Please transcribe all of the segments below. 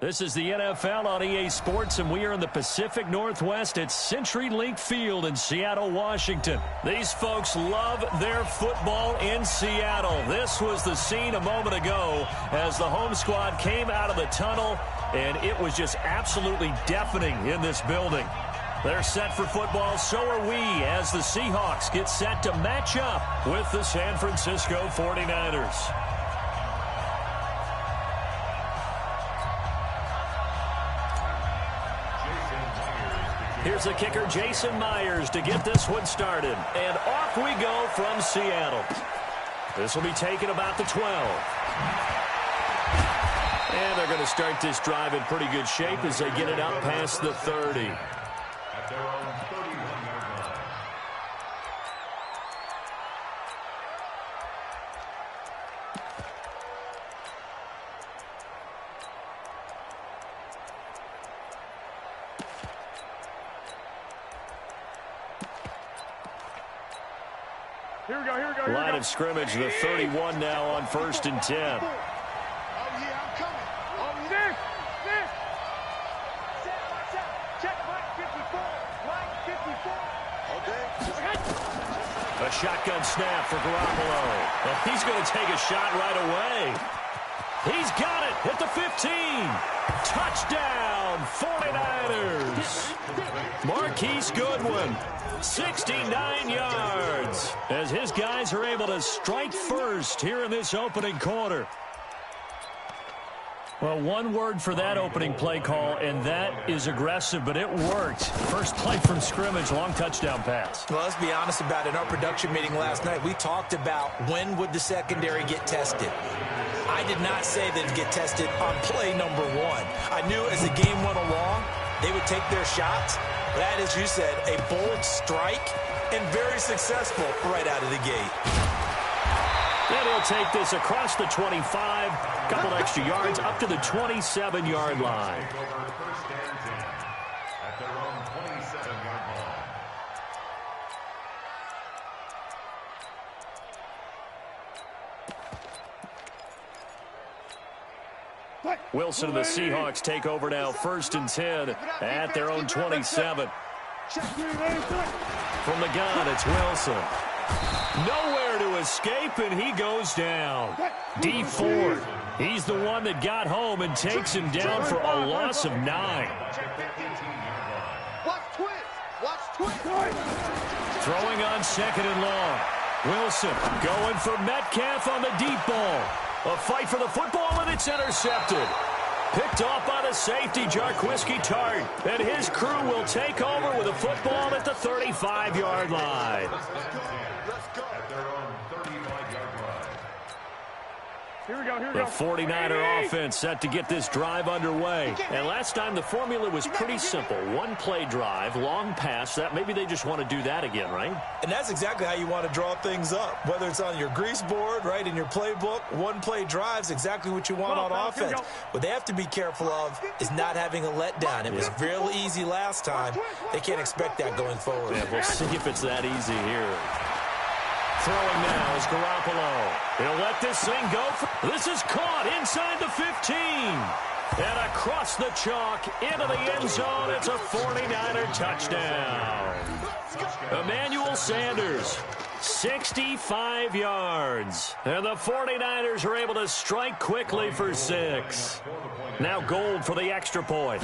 This is the NFL on EA Sports, and we are in the Pacific Northwest at CenturyLink Field in Seattle, Washington. These folks love their football in Seattle. This was the scene a moment ago as the home squad came out of the tunnel, and it was just absolutely deafening in this building. They're set for football, so are we, as the Seahawks get set to match up with the San Francisco 49ers. Here's the kicker, Jason Myers, to get this one started. And off we go from Seattle. This will be taken about the 12. And they're going to start this drive in pretty good shape as they get it out past the 30. At their own 31-yard line. Here we go. Line of scrimmage, the 31 now on 1st and 10. Oh, yeah, I'm coming. Oh, this. Watch out. Check line 54. Line 54. Okay. A shotgun snap for Garoppolo. Well, he's going to take a shot right away. He's got it at the 15. Touchdown, 49ers. Marquise Goodwin, 69 yards, as his guys are able to strike first here in this opening quarter. Well, one word for that opening play call, and that is aggressive, but it worked. First play from scrimmage, long touchdown pass. Well, let's be honest about it. In our production meeting last night, we talked about when would the secondary get tested. I did not say that it'd get tested on play number 1. I knew as the game went along, they would take their shots. That, as you said, a bold strike and very successful right out of the gate. And he'll take this across the 25, couple extra yards up to the 27-yard line. First and 10 at their own 27-yard line. Wilson and the Seahawks take over now, 1st and 10 at their own 27. From the gun, it's Wilson. Nowhere to escape, and he goes down. D Ford, he's the one that got home and takes him down for a loss of 9. Watch twist. Throwing on 2nd and long. Wilson going for Metcalf on the deep ball. A fight for the football, and it's intercepted. Picked off by the safety, Jarquiski Tart. And his crew will take over with a football at the 35-yard line. At their own 35-yard line. Here we go. The 49er offense set to get this drive underway. And last time the formula was pretty simple. One play drive, long pass. That maybe they just want to do that again, right? And that's exactly how you want to draw things up. Whether it's on your grease board, right, in your playbook, one play drive's exactly what you want on offense. What they have to be careful of is not having a letdown. It was real easy last time. They can't expect that going forward. Yeah, we'll see if it's that easy here. Throwing now is Garoppolo. He'll let this thing go. This is caught inside the 15. And across the chalk into the end zone. It's a 49er touchdown. Emmanuel Sanders, 65 yards. And the 49ers are able to strike quickly for 6. Now Gold for the extra point.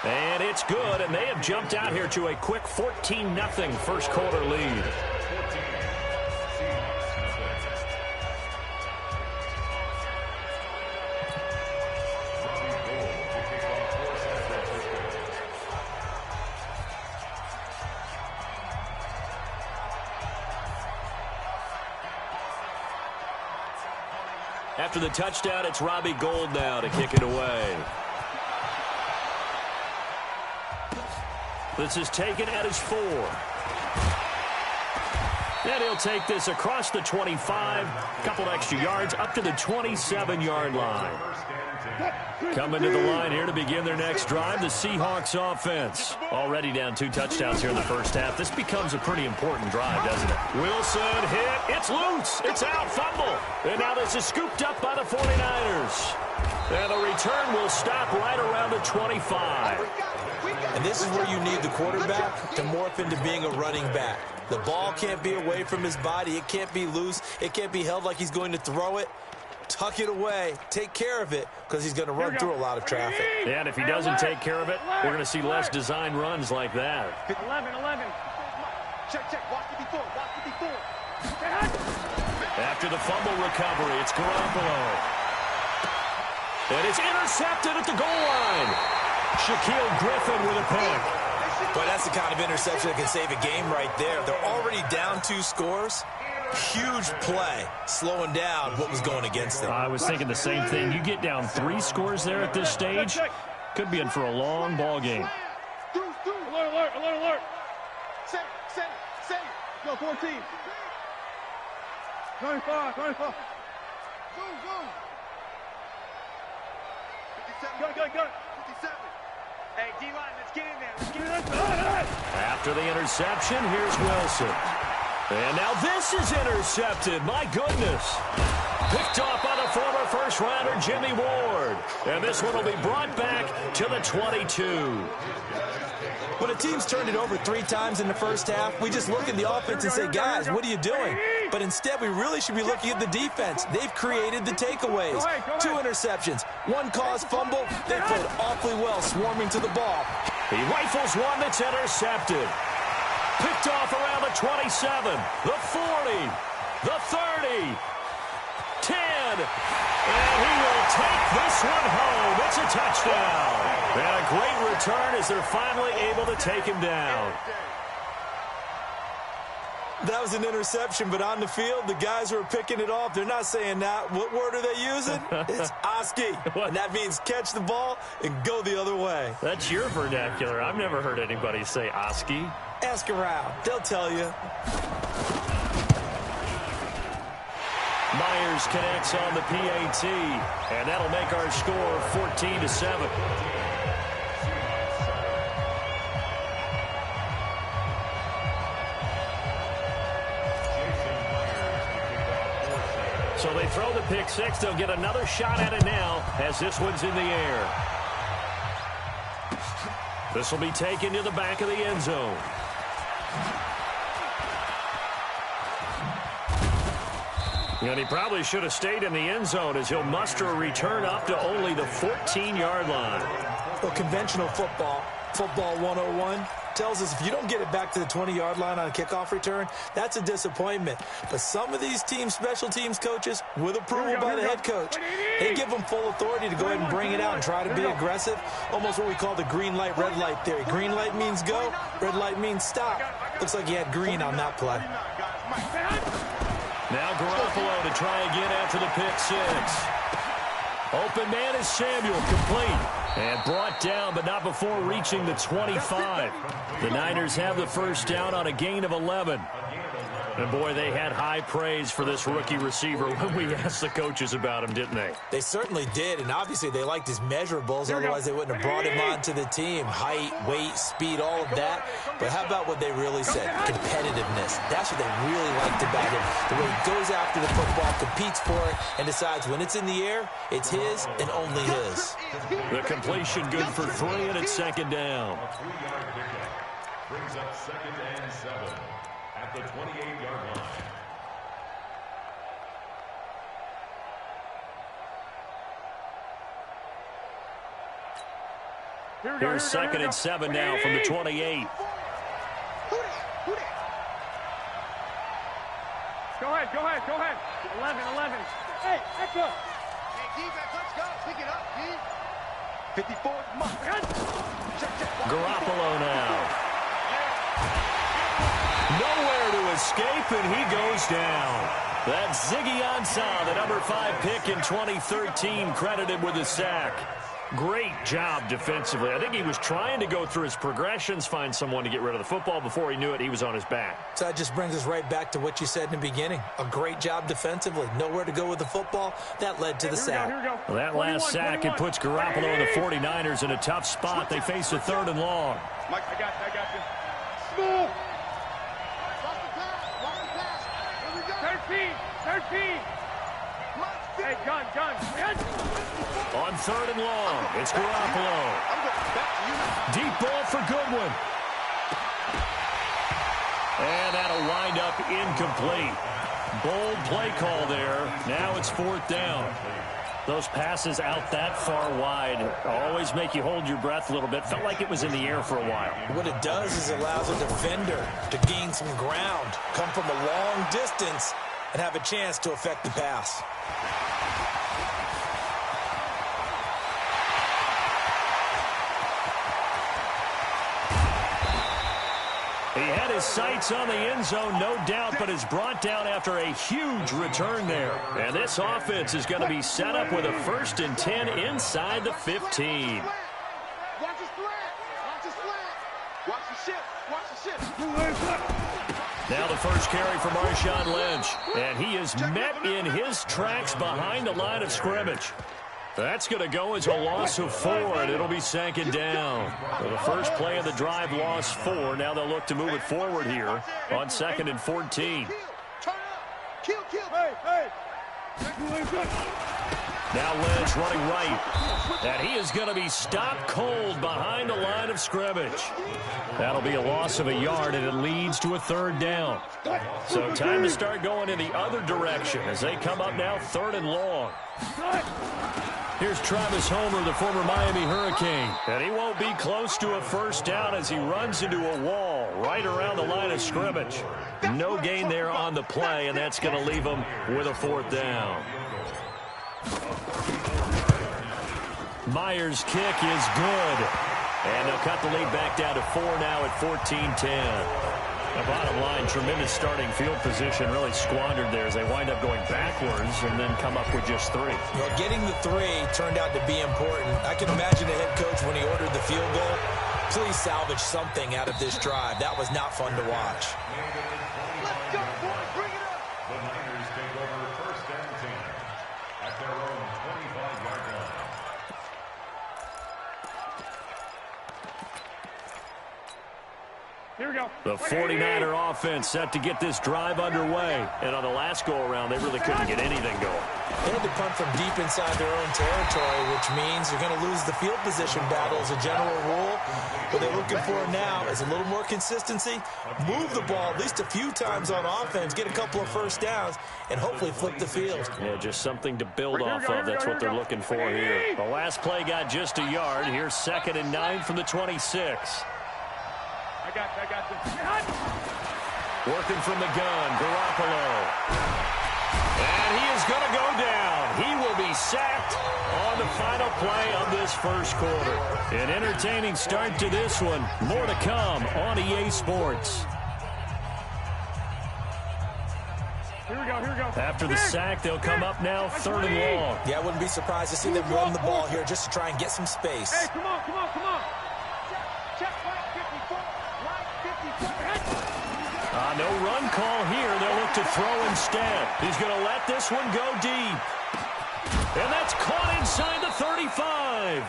And it's good, and they have jumped out here to a quick 14-0 first quarter lead. After the touchdown, it's Robbie Gould now to kick it away. This is taken at his 4. And he'll take this across the 25, a couple extra yards, up to the 27-yard line. Coming to the line here to begin their next drive, the Seahawks offense. Already down 2 touchdowns here in the first half. This becomes a pretty important drive, doesn't it? Wilson hit. It's loose. It's out. Fumble. And now this is scooped up by the 49ers. And the return will stop right around the 25. And this is where you need the quarterback to morph into being a running back. The ball can't be away from his body. It can't be loose. It can't be held like he's going to throw it. Tuck it away. Take care of it because he's going to run through a lot of traffic. Yeah, and if he doesn't take care of it, we're going to see less design runs like that. 11. Check. Watch it before. After the fumble recovery, it's Garoppolo. And it's intercepted at the goal line. Shaquille Griffin with a pick. But that's the kind of interception that can save a game right there. They're already down 2 scores. Huge play, slowing down what was going against them. I was thinking the same thing. You get down 3 scores there at this stage, could be in for a long ball game. Alert. Say. Go, 14. 95. Zoom. 57. Go. 57. Hey, D-line, let's get in there. After the interception, here's Wilson. And now this is intercepted. My goodness. Picked off by the former first-rounder Jimmy Ward. And this one will be brought back to the 22. When a team's turned it over 3 times in the first half, we just look at the offense and say, guys, what are you doing? But instead, we really should be looking at the defense. They've created the takeaways. 2 interceptions, 1 caused fumble. They played awfully well swarming to the ball. He rifles one that's intercepted. Picked off around the 27, the 40, the 30, 10. And he will take this one home. It's a touchdown. And a great return as they're finally able to take him down. That was an interception, but on the field, the guys who are picking it off, they're not saying that. What word are they using? It's Oski. And that means catch the ball and go the other way. That's your vernacular. I've never heard anybody say Oski. Ask around. They'll tell you. Myers connects on the PAT, and that'll make our score 14-7. So they throw the pick 6. They'll get another shot at it now as this one's in the air. This will be taken to the back of the end zone. And he probably should have stayed in the end zone as he'll muster a return up to only the 14-yard line. Well, conventional football 101, tells us if you don't get it back to the 20-yard line on a kickoff return, that's a disappointment. But some of these teams, special teams coaches, with approval by the head coach, they give them full authority to go ahead and bring it out and try to be aggressive. Almost what we call the green light, red light theory. Green light means go, red light means stop. Looks like he had green on that play. Now Garoppolo to try again after the pick 6. Open man is Samuel, complete. And brought down, but not before reaching the 25. The Niners have the first down on a gain of 11. And, boy, they had high praise for this rookie receiver when we asked the coaches about him, didn't they? They certainly did, and obviously they liked his measurables. Otherwise, they wouldn't have brought him onto the team. Height, weight, speed, all of that. But how about what they really said? Competitiveness. That's what they really liked about him. The way he goes after the football, competes for it, and decides when it's in the air, it's his and only his. The completion good for 3, and it's second down. A 3-yard pickup brings up 2nd and 7 at the 28-yard line. Here's 2nd and 7 now from the 28. Go ahead. 11. Hey, echo. Hey, defense, let's go. Pick it up, D. 54. Garoppolo now. Nowhere to escape, and he goes down. That's Ziggy Ansah, the number 5 pick in 2013, credited with a sack. Great job defensively. I think he was trying to go through his progressions, find someone to get rid of the football. Before he knew it, he was on his back. So that just brings us right back to what you said in the beginning. A great job defensively. Nowhere to go with the football. That led to the sack. Well, that last sack, it puts Garoppolo and the 49ers in a tough spot. They face a 3rd and long. Mike, I got you. Small. Watch the pass. Here we go. 13. Hey, gun. On 3rd and long, it's Garoppolo. Deep ball for Goodwin. And that'll wind up incomplete. Bold play call there. Now it's 4th down. Those passes out that far wide always make you hold your breath a little bit. Felt like it was in the air for a while. What it does is it allows a defender to gain some ground, come from a long distance, and have a chance to affect the pass. He had his sights on the end zone, no doubt, but is brought down after a huge return there. And this offense is going to be set up with a 1st and 10 inside the 15. Watch his flat. Watch the shift. Now the first carry for Marshawn Lynch. And he is met in his tracks behind the line of scrimmage. That's going to go as a loss of 4, and it'll be 2nd down. So the first play of the drive lost 4. Now they'll look to move it forward here on 2nd and 14. Kill. Now Lynch running right. And he is going to be stopped cold behind the line of scrimmage. That'll be a loss of a yard, and it leads to a 3rd down. So time to start going in the other direction as they come up now 3rd and long. Here's Travis Homer, the former Miami Hurricane. And he won't be close to a 1st down as he runs into a wall right around the line of scrimmage. No gain there on the play, and that's going to leave him with a 4th down. Myers' kick is good. And they'll cut the lead back down to 4 now at 14-10. The bottom line, tremendous starting field position, really squandered there as they wind up going backwards and then come up with just 3. Well, getting the 3 turned out to be important. I can imagine the head coach when he ordered the field goal. Please salvage something out of this drive. That was not fun to watch. Let's go, boys. Bring it up. The Niners take over 1st and 10 at their own 25-yard line. Here we go. The 49er offense set to get this drive underway. And on the last go-around, they really couldn't get anything going. They had to punt from deep inside their own territory, which means they're going to lose the field position battle as a general rule. What they're looking for now is a little more consistency, move the ball at least a few times on offense, get a couple of 1st downs, and hopefully flip the field. Yeah, just something to build off of. That's what they're looking for here. The last play got just a yard. Here's 2nd and 9 from the 26. I got this. Working from the gun, Garoppolo. And he is going to go down. He will be sacked on the final play of this 1st quarter. An entertaining start to this one. More to come on EA Sports. Here we go. After the sack, they'll come up now 3rd and long. Yeah, I wouldn't be surprised to see them run the ball here just to try and get some space. Hey, come on. Check right 54. No run call here. They'll look to throw instead. He's going to let this one go deep. And that's caught inside the 35.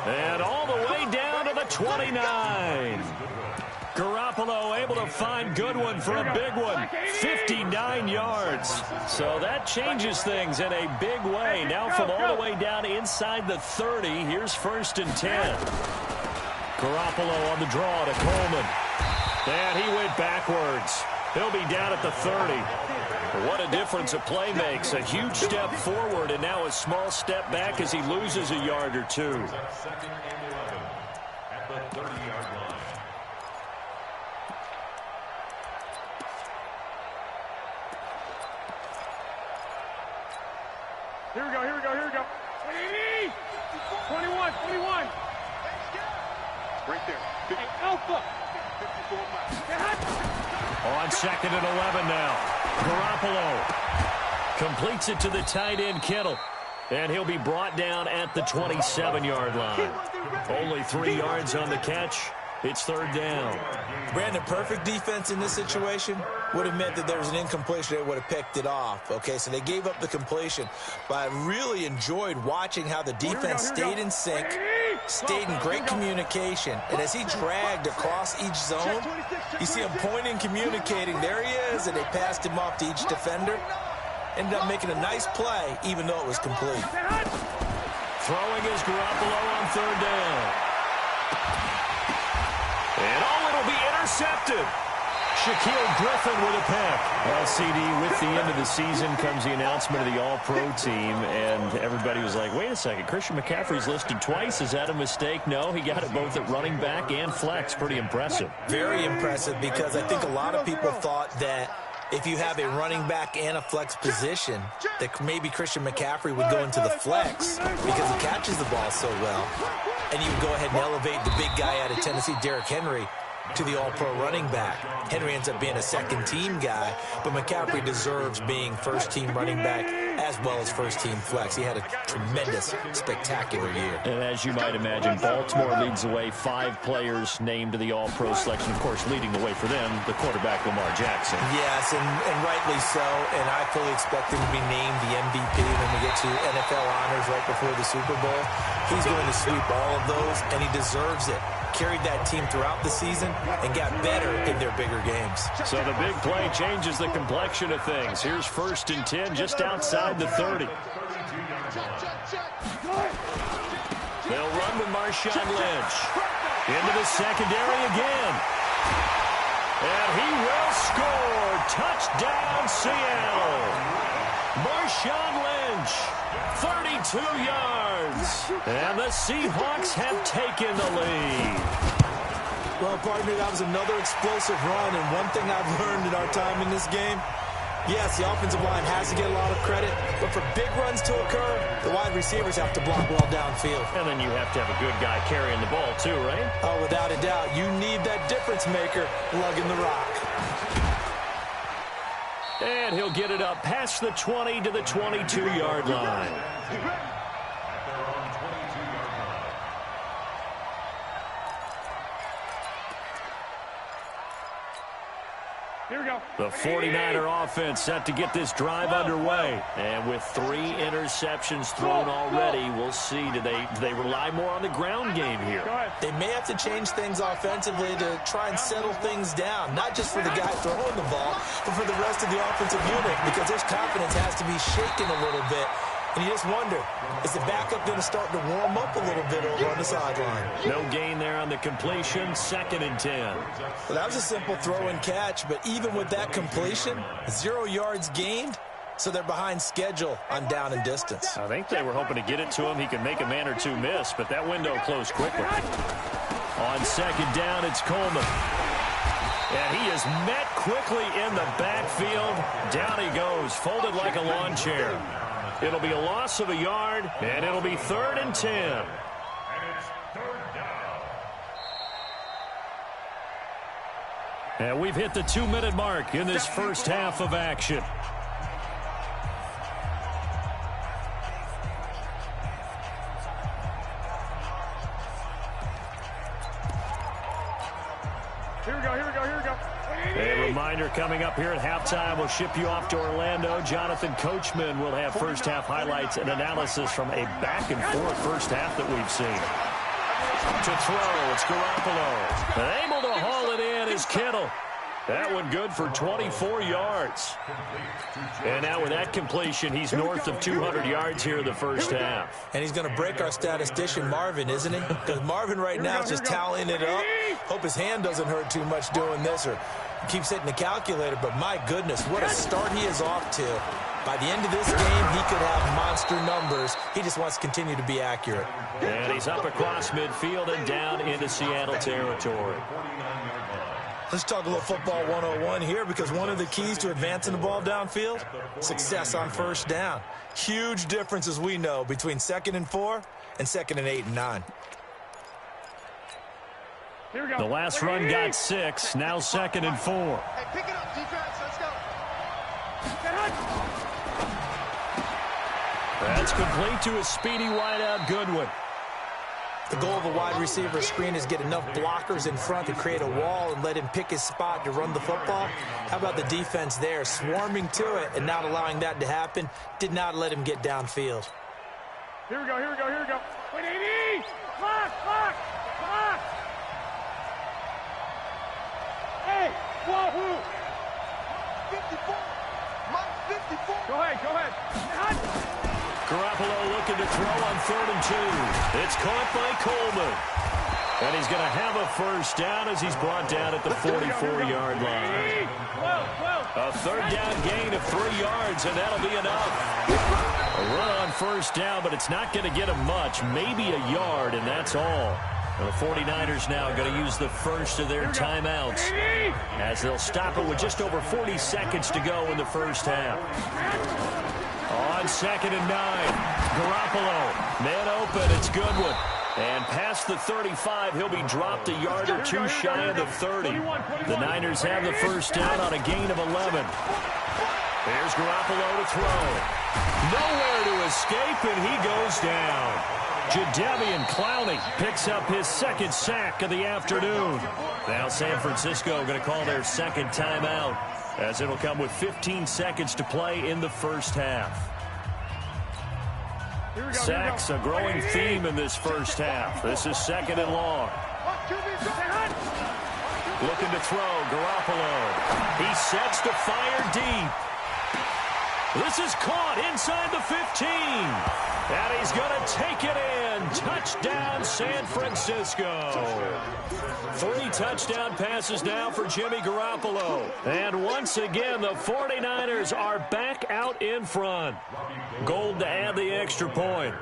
And all the way down to the 29. Garoppolo able to find Goodwin for a big one. 59 yards. So that changes things in a big way. Now from all the way down inside the 30, here's 1st and 10. Garoppolo on the draw to Coleman. And he went backwards. He'll be down at the 30. What a difference a play makes. A huge step forward and now a small step back as he loses a yard or 2. 2nd and 11 at the 30-yard line. Here we go. 21. Right there. Hey, Alpha. 54 miles. On 2nd and 11 now. Garoppolo completes it to the tight end, Kittle. And he'll be brought down at the 27-yard line. Only 3 yards on the catch. It's third down. Brandon, perfect defense in this situation would have meant that there was an incompletion. They would have picked it off. Okay, so they gave up the completion. But I really enjoyed watching how the defense stayed in sync, stayed in great communication. And as he dragged across each zone, you see him pointing, communicating. There he is, and they passed him off to each defender. Ended up making a nice play, even though it was complete. Throwing is Garoppolo on third down. And it'll be intercepted. Shaquille Griffin with a pick. Well, CD, with the end of the season comes the announcement of the All-Pro team, and everybody was like, wait a second, Christian McCaffrey's listed twice. Is that a mistake? No, he got it both at running back and flex. Pretty impressive. Very impressive, because I think a lot of people thought that if you have a running back and a flex position, that maybe Christian McCaffrey would go into the flex because he catches the ball so well. And you would go ahead and elevate the big guy out of Tennessee, Derrick Henry, to the All-Pro running back. Henry ends up being a second-team guy, but McCaffrey deserves being first-team running back as well as first-team flex. He had a tremendous, spectacular year. And as you might imagine, Baltimore leads the way. 5 players named to the All-Pro selection. Of course, leading the way for them, the quarterback Lamar Jackson. Yes, and rightly so. And I fully expect him to be named the MVP when we get to NFL honors right before the Super Bowl. He's going to sweep all of those, and he deserves it. Carried that team throughout the season and got better in their bigger games. So the big play changes the complexion of things. Here's 1st and 10 just outside the 30. They'll run with Marshawn Lynch. Into the secondary again. And he will score. Touchdown, Seattle. Marshawn Lynch, 32 yards. And the Seahawks have taken the lead. Well, partner, that was another explosive run, and one thing I've learned in our time in this game, yes, the offensive line has to get a lot of credit, but for big runs to occur, the wide receivers have to block well downfield. And then you have to have a good guy carrying the ball too, right? Oh, without a doubt. You need that difference maker lugging the rock. And he'll get it up past the 20 to the 22-yard line. Here we go. The 49er offense set to get this drive underway. And with 3 interceptions thrown already, we'll see. Do they rely more on the ground game here? They may have to change things offensively to try and settle things down, not just for the guy throwing the ball, but for the rest of the offensive unit, because their confidence has to be shaken a little bit. And you just wonder, is the backup going to start to warm up a little bit over on the sideline? No gain there on the completion. 2nd and 10. Well, that was a simple throw and catch, but even with that completion, 0 yards gained, so they're behind schedule on down and distance. I think they were hoping to get it to him. He could make a man or two miss, but that window closed quickly. On 2nd down, it's Coleman. And he is met quickly in the backfield. Down he goes, folded like a lawn chair. It'll be a loss of a yard, and it'll be 3rd and 10. And it's 3rd down. And we've hit the 2-minute mark in this first half of action. Here we go. A reminder coming up here at halftime, we'll ship you off to Orlando. Jonathan Coachman will have first half highlights and analysis from a back-and-forth first half that we've seen. To throw, it's Garoppolo. And able to haul it in is Kittle. That one good for 24 yards. And now with that completion, he's north of 200 yards here in the first half. And he's going to break our statistician, Marvin, isn't he? Because Marvin right now is just tallying it up. Hope his hand doesn't hurt too much doing this or keeps hitting the calculator. But my goodness, what a start he is off to. By the end of this game, he could have monster numbers. He just wants to continue to be accurate. And he's up across midfield and down into Seattle territory. Let's talk a little football 101 here, because one of the keys to advancing the ball downfield, success on first down. Huge difference, as we know, between 2nd and 4 and 2nd and 8 and 9. Here we go. The last run got 6, now 2nd and 4. Hey, pick it up, defense. Let's go. That's complete to a speedy wideout Goodwin. The goal of a wide receiver screen is get enough blockers in front to create a wall and let him pick his spot to run the football. How about the defense there, swarming to it and not allowing that to happen? Did not let him get downfield. Here we go, here we go, here we go. Wait, 80! Clock, clock, clock! Hey, wahoo! 54! Mike, 54! Go ahead, go ahead. Garoppolo looking to throw on 3rd and 2. It's caught by Coleman. And he's going to have a first down as he's brought down at the 44-yard line. A 3rd down gain of 3 yards, and that'll be enough. A run on first down, but it's not going to get him much. Maybe a yard, and that's all. The 49ers now going to use the first of their timeouts as they'll stop it with just over 40 seconds to go in the first half. On 2nd and 9, Garoppolo, man open, it's Goodwin. And past the 35, he'll be dropped a yard or two shy of the 30. The Niners have the first down on a gain of 11. Here's Garoppolo to throw. Nowhere to escape, and he goes down. Jadeveon Clowney picks up his 2nd sack of the afternoon. Now San Francisco going to call their 2nd timeout, as it'll come with 15 seconds to play in the first half. Sacks, a growing theme in this first half. This is 2nd and long. Looking to throw, Garoppolo. He sets to fire deep. This is caught inside the 15. And he's going to take it in. Touchdown, San Francisco. 3 touchdown passes now for Jimmy Garoppolo. And once again, the 49ers are back out in front. Gold to add the extra point.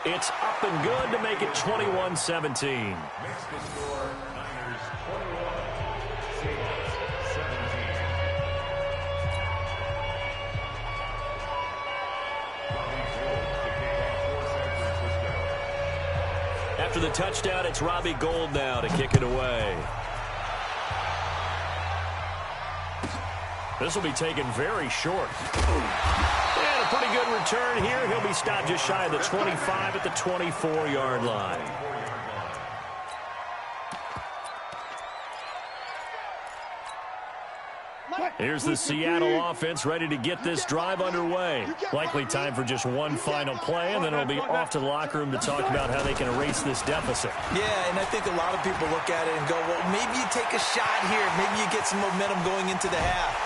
It's up and good to make it 21-17. After the touchdown, it's Robbie Gould now to kick it away. This will be taken very short. And a pretty good return here. He'll be stopped just shy of the 25 at the 24-yard line. Here's the Seattle offense ready to get this drive underway. Likely time for just one final play, and then it'll be off to the locker room to talk about how they can erase this deficit. Yeah, and I think a lot of people look at it and go, well, maybe you take a shot here. Maybe you get some momentum going into the half.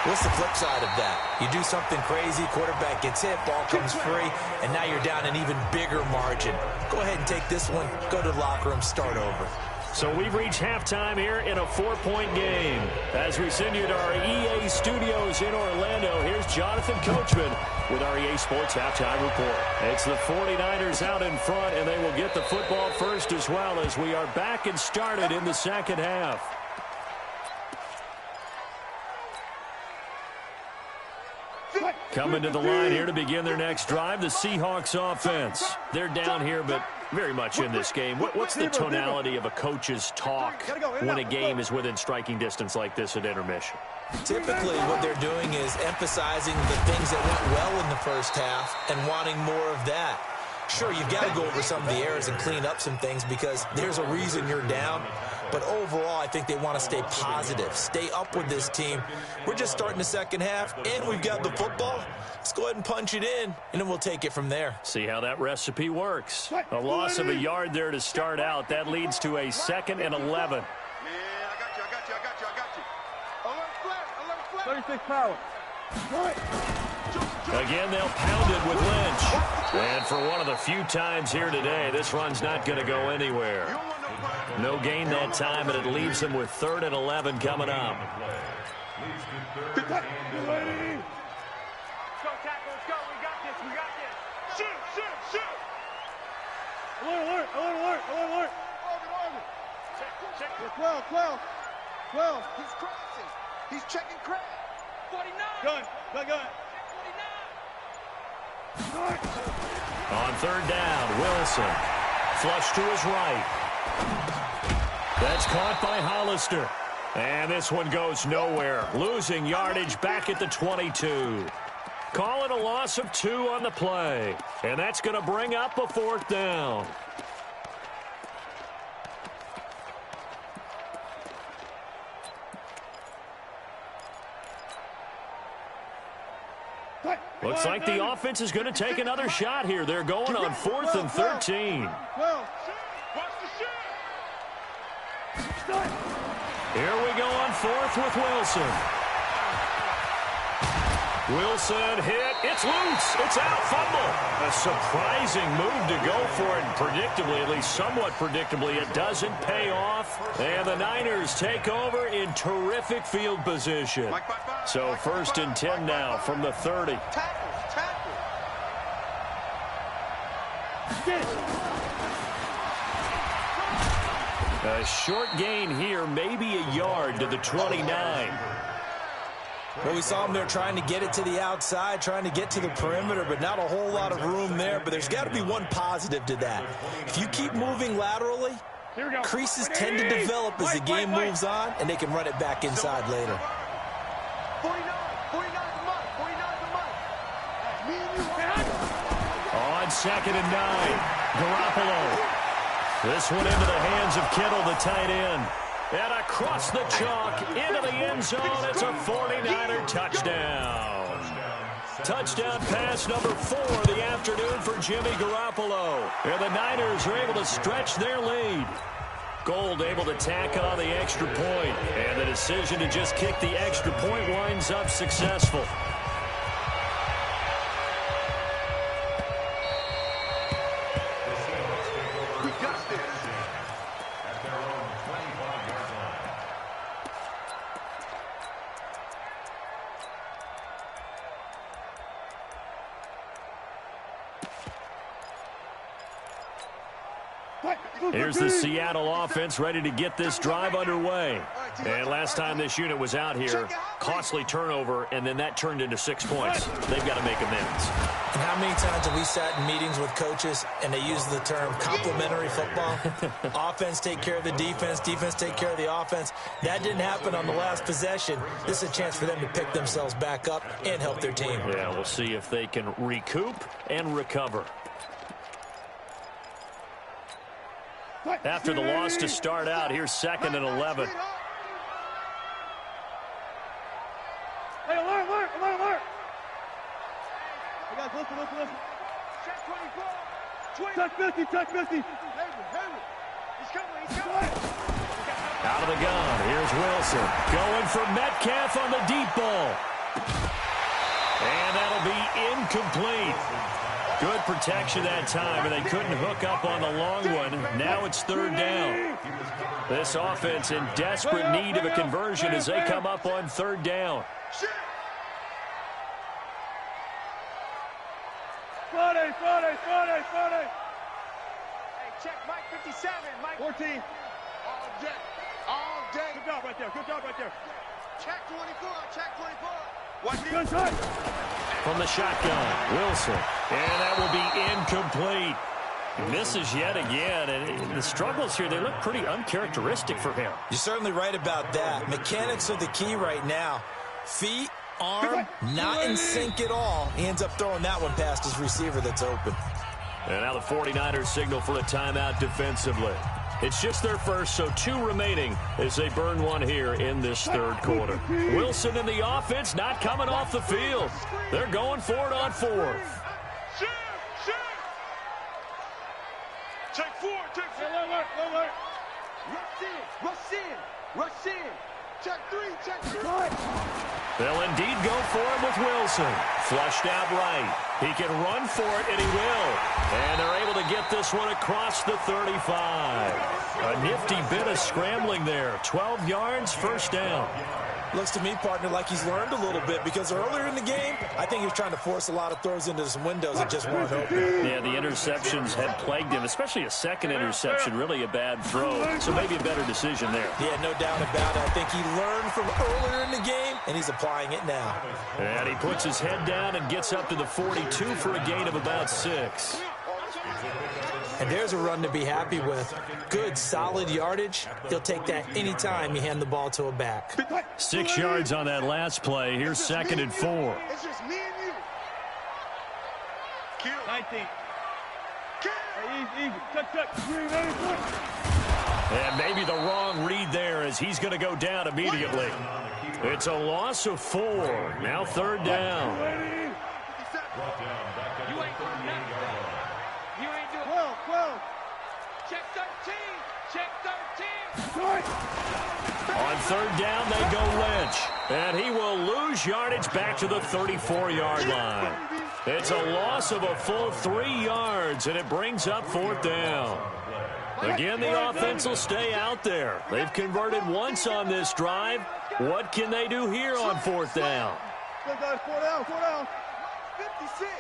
What's the flip side of that? You do something crazy, quarterback gets hit, ball comes free, and now you're down an even bigger margin. Go ahead and take this one, go to the locker room, start over. So we've reached halftime here in a 4-point game. As we send you to our EA studios in Orlando, here's Jonathan Coachman with our EA Sports Halftime Report. It's the 49ers out in front, and they will get the football first as well as we are back and started in the second half. Coming to the line here to begin their next drive, the Seahawks offense. They're down here, but very much in this game. What's the tonality of a coach's talk when a game is within striking distance like this at intermission? Typically, what they're doing is emphasizing the things that went well in the first half and wanting more of that. Sure, you've got to go over some of the errors and clean up some things because there's a reason you're down. But overall, I think they want to stay positive, stay up with this team. We're just starting the second half, and we've got the football. Let's go ahead and punch it in, and then we'll take it from there. See how that recipe works. A loss of a yard there to start out. That leads to a 2nd and 11. Yeah, I got you. Alert flat. 36 power. Again, they'll pound it with Lynch. And for one of the few times here today, this run's not going to go anywhere. No gain that time, and it leaves them with 3rd and 11 coming up. Let's go, tackle. Let's go. We got this. Shoot. Alert. Check. 12. He's crossing. He's checking crack. 49. Gun. 49. On 3rd down, Wilson. Flush to his right. That's caught by Hollister. And this one goes nowhere. Losing yardage back at the 22. Call it a loss of 2 on the play. And that's going to bring up a 4th down. Looks like the offense is going to take another shot here. They're going on 4th and 13. Here we go on 4th with Wilson. Wilson hit. It's loose. It's out. Fumble. A surprising move to go for it. Predictably, at least somewhat predictably, it doesn't pay off. And the Niners take over in terrific field position. So 1st and 10 now from the 30. A short gain here, maybe a yard to the 29. Well, we saw them there trying to get it to the outside, trying to get to the perimeter, but not a whole lot of room there. But there's got to be one positive to that. If you keep moving laterally, creases tend to develop as the game moves on, and they can run it back inside later. 49 On 2nd and 9, Garoppolo. This one into the hands of Kittle, the tight end. And across the chalk, into the end zone, it's a 49er touchdown. Touchdown pass number 4 of the afternoon for Jimmy Garoppolo. And the Niners are able to stretch their lead. Gold able to tack on the extra point. And the decision to just kick the extra point winds up successful. Here's the Seattle offense ready to get this drive underway. And last time this unit was out here, costly turnover, and then that turned into 6 points. They've got to make amends. And how many times have we sat in meetings with coaches and they use the term complementary football? Offense take care of the defense, defense take care of the offense. That didn't happen on the last possession. This is a chance for them to pick themselves back up and help their team. Yeah, we'll see if they can recoup and recover. After the loss to start out, here's 2nd and 11. Hey, alert. Hey, guys, listen. Check 24. Check 50. He's coming. Out of the gun, here's Wilson. Going for Metcalf on the deep ball. And that'll be incomplete. Good protection that time, and they couldn't hook up on the long one. Now it's 3rd down. This offense in desperate need of a conversion as they come up on 3rd down. Friday. Hey, check Mike 57, Mike 14. All day. Good job right there. Check 24. Good time. From the shotgun, Wilson. And that will be incomplete. Misses yet again. And the struggles here, they look pretty uncharacteristic for him. You're certainly right about that. Mechanics are the key right now. Feet, arm, not in sync at all. He ends up throwing that one past his receiver that's open. And now the 49ers signal for a timeout defensively. It's just their first, so 2 remaining as they burn one here in this 3rd quarter. Wilson and the offense not coming off the field. They're going for it on 4th. Check 4. Rush in. Check 3. They'll indeed go for it with Wilson. Flushed out right. He can run for it, and he will. And they're able to get this one across the 35. A nifty bit of scrambling there. 12 yards, 1st down. Looks to me, partner, like he's learned a little bit because earlier in the game, I think he was trying to force a lot of throws into some windows that just weren't open. Yeah, the interceptions had plagued him, especially a second interception, really a bad throw. So maybe a better decision there. Yeah, no doubt about it. I think he learned from earlier in the game, and he's applying it now. And he puts his head down and gets up to the 42 for a gain of about 6. And there's a run to be happy with. Good, solid yardage. He'll take that anytime you hand the ball to a back. 6 yards on that last play. Here's 2nd and 4. It's just me and you. Kill. 19. Easy. Touch. And maybe the wrong read there as he's going to go down immediately. It's a loss of 4. Now 3rd down. You ain't doing nothing. You ain't doing 12. Check 13. Check 13. On 3rd down, they go Lynch. And he will lose yardage back to the 34-yard line. It's a loss of a full 3 yards, and it brings up 4th down. Again, the offense will stay out there. They've converted once on this drive. What can they do here on 4th down? 4 down. 56.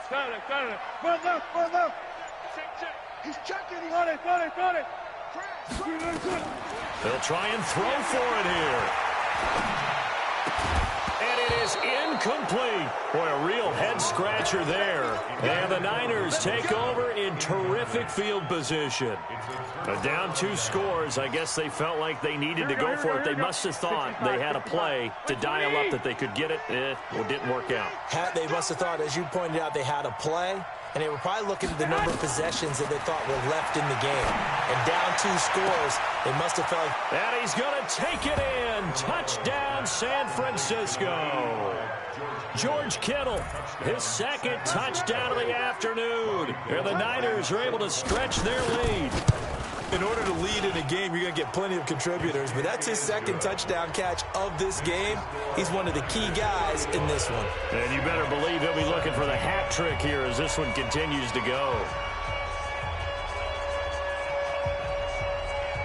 Got it. Far left. Check. He's checking. Got it. They'll try and throw for it here. And it is incomplete. Boy, a real head-scratcher there. And the Niners take over in terrific field position. Down 2 scores. I guess they felt like they needed to go for it. They must have thought they had a play to dial up that they could get it. It didn't work out. They must have thought, as you pointed out, they had a play. And they were probably looking at the number of possessions that they thought were left in the game. And down 2 scores, they must have felt. And he's going to take it in. Touchdown, San Francisco. George Kittle, his 2nd touchdown of the afternoon. And the Niners are able to stretch their lead. In order to lead in a game, you're going to get plenty of contributors. But that's his 2nd touchdown catch of this game. He's one of the key guys in this one. And you better believe he'll be looking for the hat trick here as this one continues to go.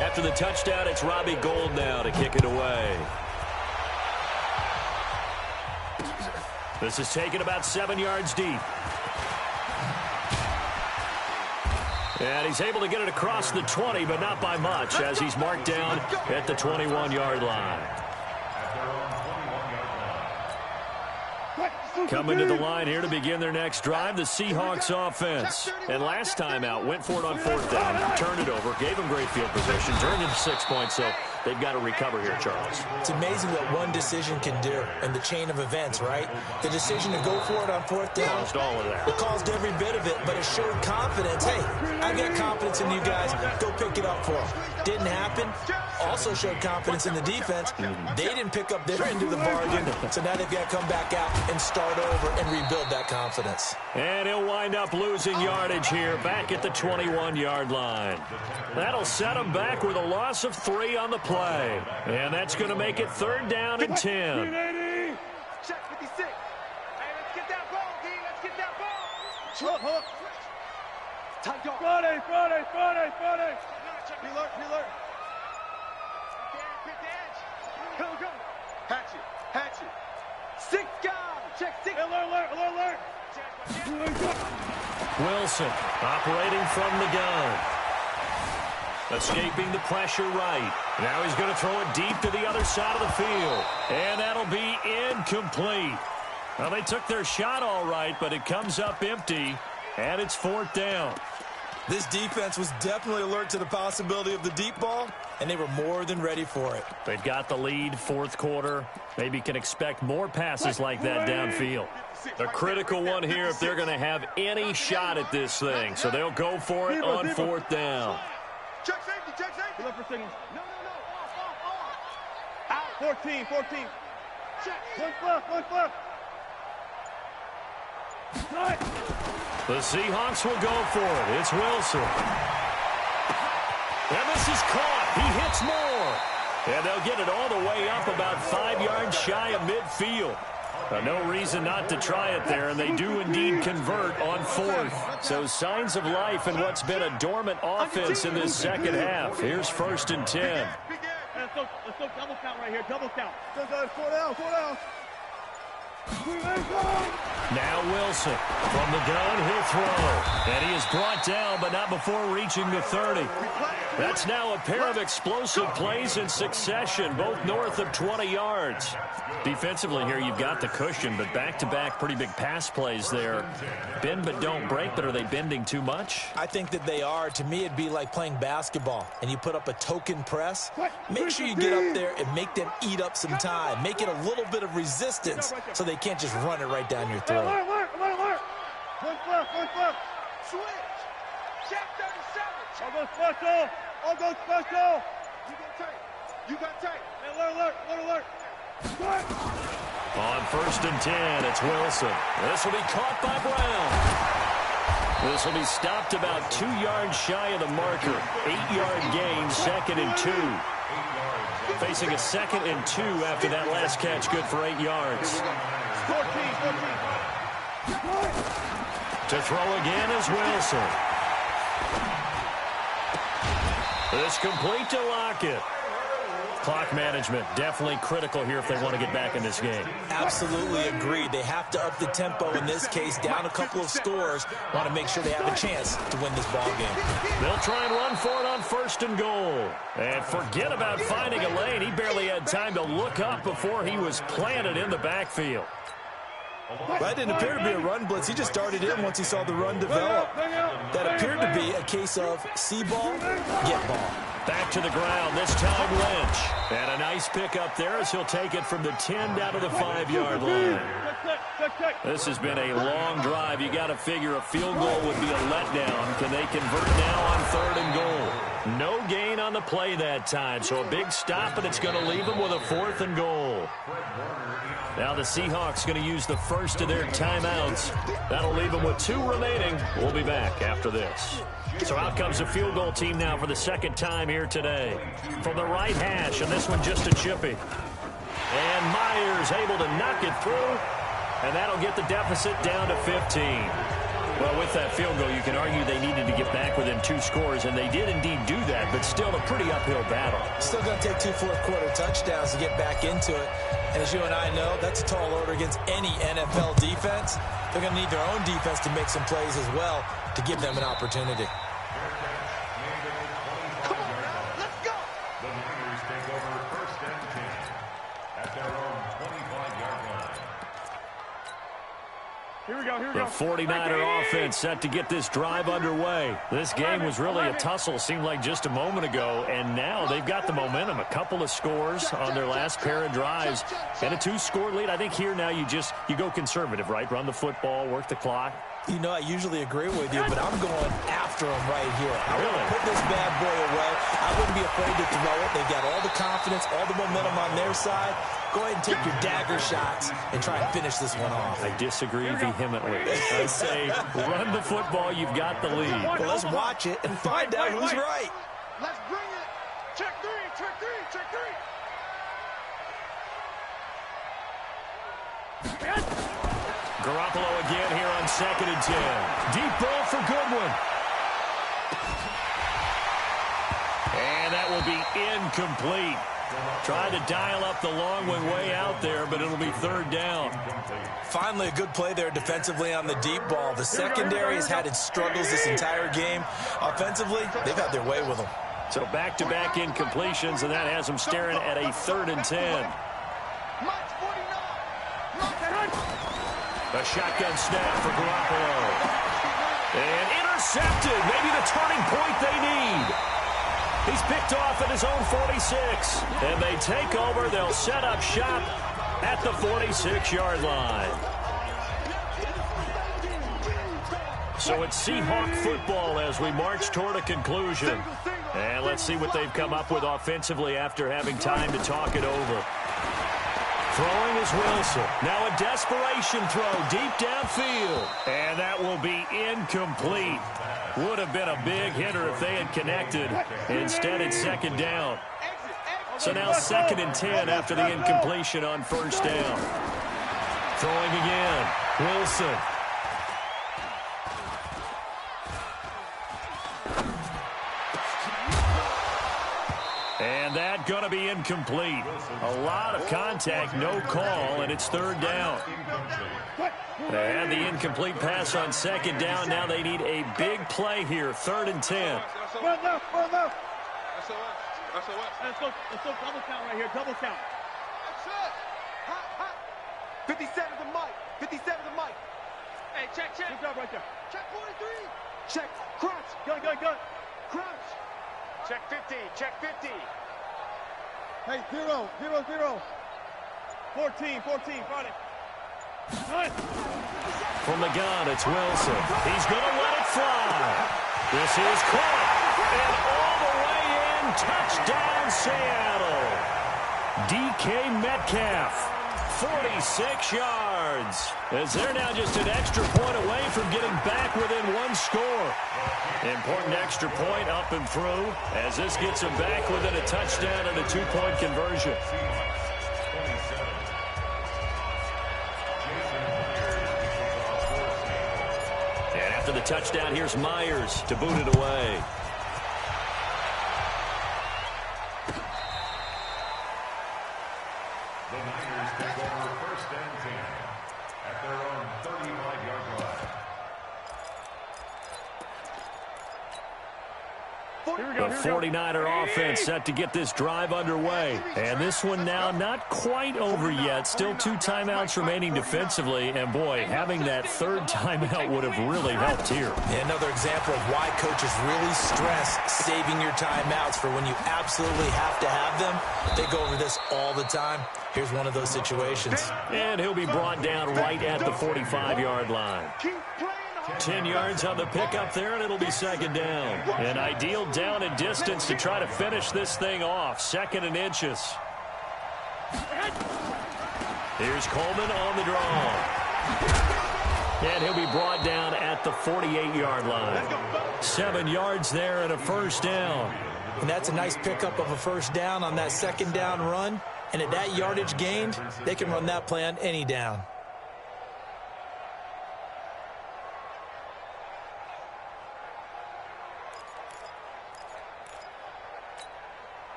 After the touchdown, it's Robbie Gould now to kick it away. This is taken about 7 yards deep. And he's able to get it across the 20, but not by much, as he's marked down at the 21-yard line. Coming to the line here to begin their next drive, the Seahawks offense. And last time out, went for it on 4th down, turned it over, gave them great field position, turned into 6 points, so they've got to recover here, Charles. It's amazing what one decision can do in the chain of events, right? The decision to go for it on 4th down. Caused all of that. It caused every bit of it, but it showed confidence. Hey, I got confidence in you guys. Go pick it up for them. Didn't happen. Also showed confidence in the defense. They didn't pick up their end of the bargain, so now they've got to come back out and start over and rebuild that confidence. And he'll wind up losing yardage here back at the 21-yard line. That'll set him back with a loss of 3 on the play. And that's going to make it 3rd down and 10. Check 56. Hey, let's get that ball, D. Let's get that ball. Hook. Tight dog. Friday. Be alert. Hit the edge. Go. Hatchet. 6 guys. Check 6. Alert. Wilson operating from the gun. Escaping the pressure right. Now he's going to throw it deep to the other side of the field. And that'll be incomplete. Well, they took their shot all right, but it comes up empty. And it's 4th down. This defense was definitely alert to the possibility of the deep ball, and they were more than ready for it. They've got the lead, 4th quarter. Maybe can expect more passes like that downfield. A critical one here if they're going to have any shot at this thing. So they'll go for it on 4th down. Check safety. Look for signal. No. Off. Out. 14. Check. One left. The Seahawks will go for it. It's Wilson. And this is caught. He hits more. And they'll get it all the way up about 5 yards shy of midfield. No reason not to try it there, and they do indeed convert on 4th. So signs of life in what's been a dormant offense in this second half. Here's 1st and 10. Let's go double count right here. Double count. 4 down. Now Wilson from the gun, he'll throw. And he is brought down, but not before reaching the 30. That's now a pair of explosive plays in succession, both north of 20 yards. Defensively here, you've got the cushion, but back-to-back pretty big pass plays there. Bend but don't break, but are they bending too much? I think that they are. To me, it'd be like playing basketball, and you put up a token press. Make sure you get up there and make them eat up some time. Make it a little bit of resistance so they can't just run it right down your throat. One flip. Switch. Check 37. All goes special. You got tape. Alert. On 1st and 10, it's Wilson. This will be caught by Brown. This will be stopped about 2 yards shy of the marker. 8-yard gain, 2nd and 2. Facing a 2nd and 2 after that last catch, good for 8 yards. 14. To throw again is Wilson. This complete to Lockett. Clock management definitely critical here if they want to get back in this game. Absolutely agreed. They have to up the tempo in this case, down a couple of scores. Want to make sure they have a chance to win this ball game. They'll try and run for it on 1st and goal. And forget about finding a lane. He barely had time to look up before he was planted in the backfield. That didn't appear to be a run blitz. He just darted in once he saw the run develop. That appeared to be a case of see ball, get ball. Back to the ground, this time Lynch. And a nice pickup there as he'll take it from the 10 down to the 5-yard line. This has been a long drive. You got to figure a field goal would be a letdown. Can they convert now on 3rd and goal? No gain on the play that time, so a big stop, and it's going to leave them with a 4th and goal. Now the Seahawks going to use the first of their timeouts. That'll leave them with 2 remaining. We'll be back after this. So out comes the field goal team now for the 2nd time here today. From the right hash, and this one just a chippy. And Myers able to knock it through, and that'll get the deficit down to 15. Well, with that field goal, you can argue they needed to get back within 2 scores, and they did indeed do that, but still a pretty uphill battle. Still going to take 2 fourth-quarter touchdowns to get back into it. And as you and I know, that's a tall order against any NFL defense. They're going to need their own defense to make some plays as well to give them an opportunity. Come on now, let's go. The Niners take over 1st and 10 at their own 25-yard line. Here we go. The 49er offense set to get this drive underway. This game was really a tussle, seemed like just a moment ago, and now they've got the momentum. A couple of scores on their last pair of drives and a 2-score lead. I think here now you go conservative, right? Run the football, work the clock. You know, I usually agree with you, but I'm going after him right here. I want to put this bad boy away. I wouldn't be afraid to throw it. They've got all the confidence, all the momentum on their side. Go ahead and take your dagger shots and try and finish this one off. I disagree vehemently. I say run the football. You've got the lead. Well, let's watch it and find out who's right. Let's bring it. Check 3. Garoppolo again here on 2nd and 10. Deep ball for Goodwin. And that will be incomplete. Tried to dial up the long one way out there, but it'll be 3rd down. Finally, a good play there defensively on the deep ball. The secondary has had its struggles this entire game. Offensively, they've had their way with them. So back-to-back incompletions, and that has them staring at a 3rd and 10. A shotgun snap for Garoppolo. And intercepted. Maybe the turning point they need. He's picked off at his own 46. And they take over. They'll set up shop at the 46-yard line. So it's Seahawk football as we march toward a conclusion. And let's see what they've come up with offensively after having time to talk it over. Throwing is Wilson. Now a desperation throw deep downfield. And that will be incomplete. Would have been a big hitter if they had connected. Instead, it's 2nd down. So now 2nd and 10 after the incompletion on 1st down. Throwing again. Wilson. And that going to be incomplete. A lot of contact, no call, and it's 3rd down. They had the incomplete pass on second down. Now they need a big play here, 3rd and 10. Run left, run left. Let's go double count right here, double count. That's it. Hot, hot. 57 to Mike, 57 to Mike. Hey, check. Good job right there. Check 43. Check, crouch. Gun. Crouch. Check 50, check 50. Hey, 0. 14, Friday. From the gun, it's Wilson. He's going to let it fly. This is caught. And all the way in, touchdown Seattle. DK Metcalf, 46 yards. As they're now just an extra point away from getting back within 1 score. Important extra point up and through as this gets them back within a touchdown and a 2-point conversion. And after the touchdown, here's Myers to boot it away. The Niners take over 1st and 10 at their own 35-yard line. The 49er offense set to get this drive underway. And this one now not quite over yet. Still 2 timeouts remaining defensively. And, boy, having that 3rd timeout would have really helped here. Yeah, another example of why coaches really stress saving your timeouts for when you absolutely have to have them. They go over this all the time. Here's one of those situations. And he'll be brought down right at the 45-yard line. 10 yards on the pickup there, and it'll be 2nd down. An ideal down and distance to try to finish this thing off. 2nd and inches. Here's Coleman on the draw. And he'll be brought down at the 48-yard line. 7 yards there and a 1st down. And that's a nice pickup of a 1st down on that 2nd down run. And at that yardage gained, they can run that play on any down.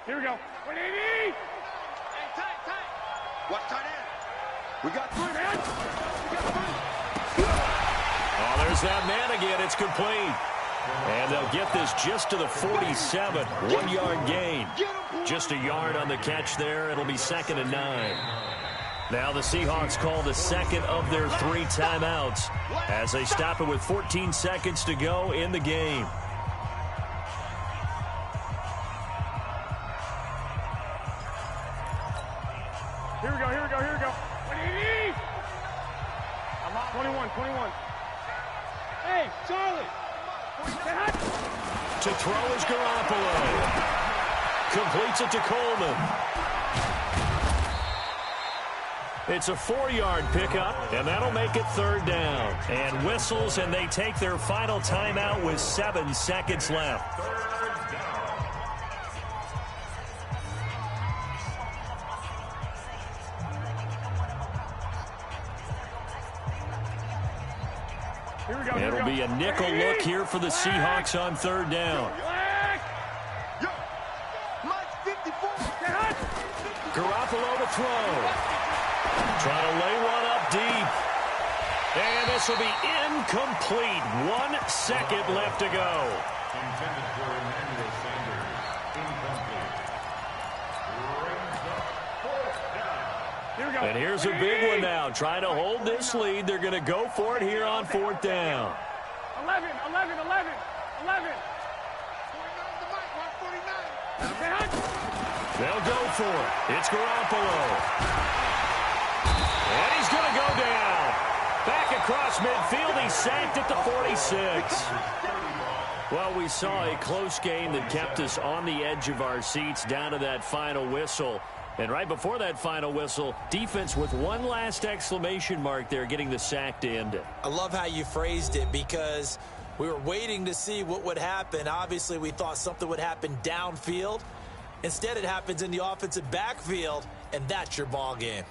Here we go. 180. Hey, tight. Watch tight end. We got 3, man. Oh, there's that man again. It's complete. And they'll get this just to the 47. 1-yard gain. Just a yard on the catch there. It'll be 2nd and 9. Now the Seahawks call the 2nd of their 3 timeouts as they stop it with 14 seconds to go in the game. Here we go. 180. 21. Hey, Charlie. To throw is Garoppolo. Completes it to Coleman. It's a 4-yard pickup, and that'll make it 3rd down. And whistles, and they take their final timeout with 7 seconds left. It'll be a nickel look here for the Seahawks on 3rd down. Garoppolo to throw. Trying to lay one up deep. And this will be incomplete. 1 second left to go. Intended for Emmanuel Sanders. Incomplete. Brings up 4th down. Here we go. And here's a big one now. Trying to hold this lead. They're going to go for it here on 4th down. 11. 49 They'll go for it. It's Garoppolo. And he's going to go down. Back across midfield. He's sacked at the 46. Well, we saw a close game that kept us on the edge of our seats down to that final whistle. And right before that final whistle, defense with one last exclamation mark there, getting the sack to end it. I love how you phrased it because we were waiting to see what would happen. Obviously, we thought something would happen downfield. Instead, it happens in the offensive backfield, and that's your ball game.